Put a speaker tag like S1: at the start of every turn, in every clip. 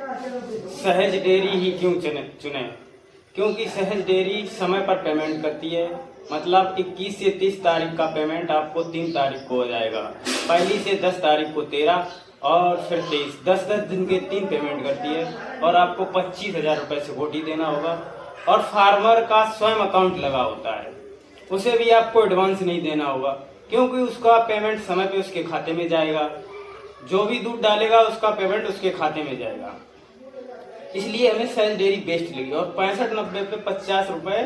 S1: सहज डेयरी ही क्यों चुने? क्योंकि सहज डेयरी समय पर पेमेंट करती है। मतलब 21 से 30 तारीख का पेमेंट आपको 3 तारीख को हो जाएगा, पहली से 10 तारीख को 13 और फिर 23, 10-10 दिन के 3 पेमेंट करती है। और आपको 25,000 रुपये सिक्योरिटी देना होगा। और फार्मर का स्वयं अकाउंट लगा होता है, उसे भी आपको एडवांस नहीं देना होगा, क्योंकि उसका पेमेंट समय पे उसके खाते में जाएगा। जो भी दूध डालेगा उसका पेमेंट उसके खाते में जाएगा। इसलिए हमें सहज डेयरी बेस्ट लगी। और 65-90 पे 50 रुपये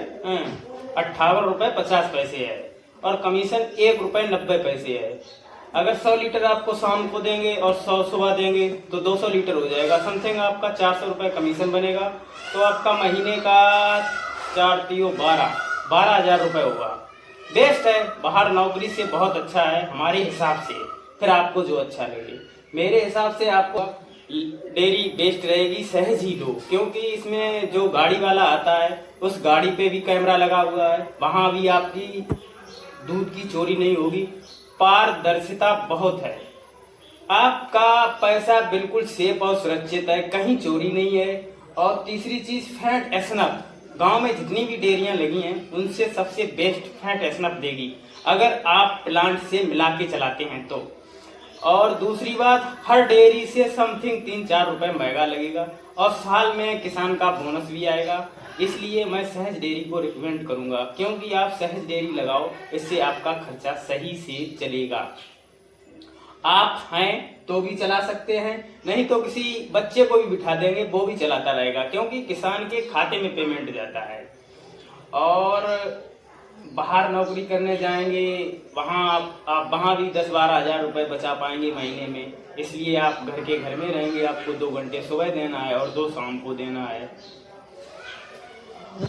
S1: 58 रुपये 50 पैसे है और कमीशन 1 रुपये 90 पैसे है। अगर 100 लीटर आपको शाम को देंगे और 100 सुबह देंगे तो 200 लीटर हो जाएगा। समथिंग आपका 400 रुपये कमीशन बनेगा। तो आपका महीने का 12,000 रुपये होगा। बेस्ट है, बाहर नौकरी से बहुत अच्छा है हमारे हिसाब से। फिर आपको जो अच्छा लगे। मेरे हिसाब से आपको डेयरी बेस्ट रहेगी, सहज ही लो, क्योंकि इसमें जो गाड़ी वाला आता है उस गाड़ी पे भी कैमरा लगा हुआ है, वहां भी आपकी दूध की चोरी नहीं होगी। पारदर्शिता बहुत है, आपका पैसा बिल्कुल सेफ और सुरक्षित है, कहीं चोरी नहीं है। और तीसरी चीज फैट एसनप, गांव में जितनी भी डेयरियां लगी हैं उनसे सबसे बेस्ट फैट एसनप देगी, अगर आप प्लांट से मिला के चलाते हैं तो। और दूसरी बात, हर डेयरी से समथिंग 3-4 रुपए महंगा लगेगा और साल में किसान का बोनस भी आएगा। इसलिए मैं सहज डेयरी को रिकमेंड करूंगा, क्योंकि आप सहज डेयरी लगाओ, इससे आपका खर्चा सही से चलेगा। आप हैं तो भी चला सकते हैं, नहीं तो किसी बच्चे को भी बिठा देंगे वो भी चलाता रहेगा, क्योंकि किसान के खाते में पेमेंट जाता है। और बाहर नौकरी करने जाएंगे वहाँ आप वहाँ भी 10-12 हज़ार रुपये बचा पाएंगे महीने में। इसलिए आप घर में रहेंगे, आपको 2 घंटे सुबह देना है और 2 शाम को देना है,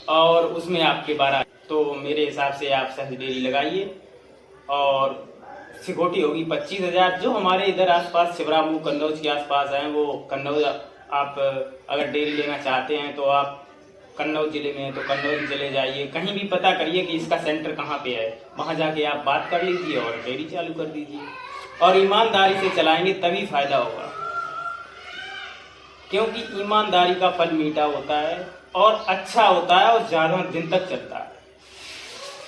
S1: और उसमें आपके 12। तो मेरे हिसाब से आप सहज डेयरी लगाइए और सिक्योरिटी होगी 25,000। जो हमारे इधर आसपास शिवरामू कन्नौज के आसपास हैं, वो कन्नौज आप अगर डेयरी लेना चाहते हैं तो आप कन्नौज जिले में है तो कन्नौज चले जाइए, कहीं भी पता करिए कि इसका सेंटर कहाँ पे है, वहाँ जाके आप बात कर लीजिए और डेयरी चालू कर दीजिए। और ईमानदारी से चलाएंगे तभी फायदा होगा, क्योंकि ईमानदारी का फल मीठा होता है और अच्छा होता है और ज़्यादा दिन तक चलता है।